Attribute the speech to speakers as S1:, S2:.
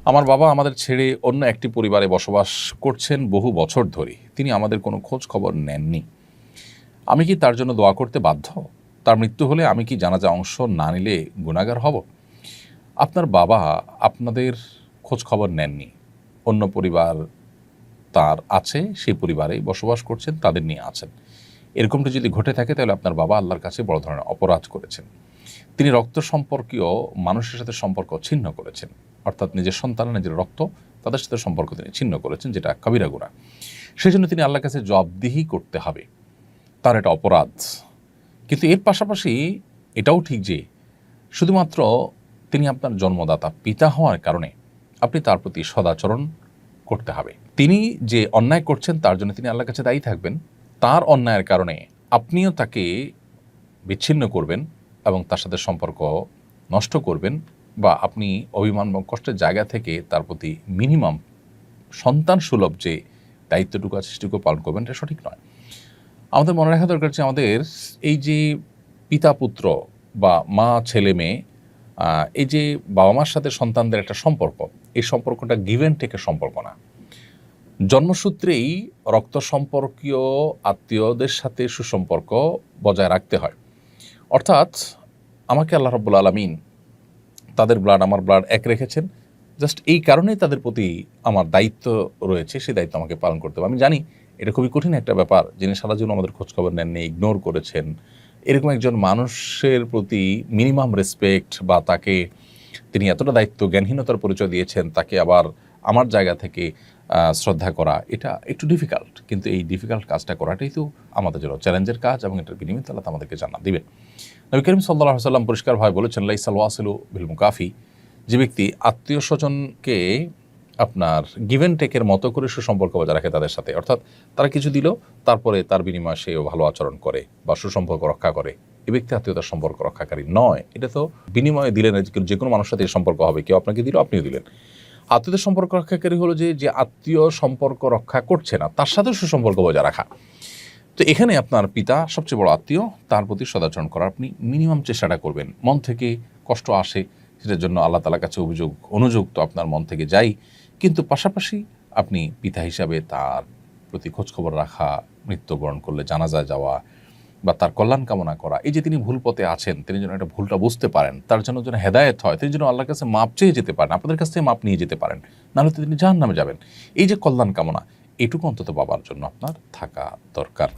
S1: আমার বাবা আমাদের ছেড়ে অন্য একটি পরিবারে বসবাস করছেন বহু বছর ধরে। তিনি আমাদের কোনো খোঁজ খবর নেননি। আমি কি তার জন্য দোয়া করতে বাধ্য? তার মৃত্যু হলে আমি কি জানাজা অংশ না নিলে গুনাহগার হব? আপনার বাবা আপনাদের খোঁজ খবর নেননি। অন্য পরিবার তার আছে, সেই পরিবারেই বসবাস করছেন, তাদের নিয়ে আছেন। এরকমটা যদি ঘটে থাকে তাহলে আপনার বাবা আল্লাহর কাছে বড় ধরনের অপরাধ করেছেন। তিনি রক্ত সম্পর্কীয় মানুষের সাথে সম্পর্ক ছিন্ন করেছেন, অর্থাৎ নিজের সন্তান, নিজের রক্ত, তাদের সাথে সম্পর্ক তিনি ছিন্ন করেছেন, যেটা কবিরা গুনাহ। সেই জন্য তিনি আল্লাহর কাছে জবাবদিহি করতে হবে, তার এটা অপরাধ। কিন্তু এর পাশাপাশি এটাও ঠিক যে শুধুমাত্র তিনি আপনার জন্মদাতা পিতা হওয়ার কারণে আপনি তার প্রতি সদাচরণ করতে হবে। তিনি যে অন্যায় করছেন তার জন্য তিনি আল্লাহর কাছে দায়ী থাকবেন। তার অন্যায়ের কারণে আপনিও তাকে বিচ্ছিন্ন করবেন এবং তার সাথে সম্পর্ক নষ্ট করবেন, বা আপনি অভিমান এবং কষ্টের জায়গা থেকে তার প্রতি মিনিমাম সন্তান সুলভ যে দায়িত্বটুকু আছে সেটুকু পালন করবেন, এটা সঠিক নয়। আমাদের মনে রাখা দরকার যে আমাদের এই যে পিতা পুত্র বা মা ছেলে মেয়ে, এই যে বাবা মার সাথে সন্তানদের একটা সম্পর্ক, এই সম্পর্কটা গিভ অ্যান্ড টেকের সম্পর্ক না। জন্মসূত্রেই রক্ত সম্পর্কীয় আত্মীয়দের সাথে সুসম্পর্ক বজায় রাখতে হয়। অর্থাৎ আমাকে আল্লাহ রাব্বুল আলামিন তাদের ব্লাড আমার ব্লাড এক রেখেছেন, জাস্ট এই কারণেই তাদের প্রতি আমার দায়িত্ব রয়েছে, সেই দায়িত্ব আমাকে পালন করতে হবে। আমি জানি এটা খুবই কঠিন একটা ব্যাপার, যিনি সারা জীবন আমাদের খোঁজখবর নেননি, ইগনোর করেছেন, এরকম একজন মানুষের প্রতি মিনিমাম রেসপেক্ট, বা তাকে তিনি এতটা দায়িত্ব জ্ঞানহীনতার পরিচয় দিয়েছেন, তাকে আবার আমার জায়গা থেকে শ্রদ্ধা করা, এটা একটু ডিফিকাল্ট। কিন্তু এই ডিফিকাল্ট কাজটা করাটাই তো আমাদের জন্য চ্যালেঞ্জের কাজ, এবং এটার বিনিময়ে আল্লাহ আমাদেরকে জান্নাত দিবেন। নবী করিম সাল্লাল্লাহু আলাইহি ওয়াসাল্লাম পরিষ্কারভাবে বলেছেন, লাইসাল ওয়াসিলু বিল মুকাফি, যে ব্যক্তি আত্মীয় স্বজনকে আপনার গিভ অ্যান্ড টেকের মতো করে সুসম্পর্ক বজায় রাখে তাদের সাথে, অর্থাৎ তারা কিছু দিল তারপরে তার বিনিময়ে সেও ভালো আচরণ করে বা সুসম্পর্ক রক্ষা করে, এ ব্যক্তি আত্মীয়তার সম্পর্ক রক্ষাকারী নয়। এটা তো বিনিময়ে দিলেন, যে কোনো মানুষের সাথে সম্পর্ক হবে, কেউ আপনাকে দিল আপনিও দিলেন। আত্মীয়তার সম্পর্ক রক্ষাকারী হলো যে আত্মীয় সম্পর্ক রক্ষা করছে না তার সাথে সুসম্পর্ক বজায় রাখা। তো এখানে আপনার পিতা সবচেয়ে বড় আত্মীয়, তার প্রতি সদাচরণ করার আপনি মিনিমাম চেষ্টাটা করবেন। মন থেকে কষ্ট আসে, সেটার জন্য আল্লাহ তাআলার কাছে অনুযোগ তো আপনার মন থেকে যাই, কিন্তু পাশাপাশি আপনি পিতা হিসাবে তার প্রতি খোঁজখবর রাখা, মৃত্যুবরণ করলে জানাজায় যাওয়া বা তার কল্যাণ কামনা করা, এই যে তিনি ভুল পথে আছেন, তিনি যেন এটা ভুলটা বুঝতে পারেন, তার জন্য যেন হেদায়েত হয়, তিনি যেন আল্লাহর কাছে মাপ চেয়ে যেতে পারেন, আপনাদের কাছ থেকে মাপ নিয়ে যেতে পারেন, নাহলে তো তিনি জাহান্নামে যাবেন। এই যে কল্যাণ কামনা, এটুকু অন্তত বাবার জন্য আপনার থাকা দরকার।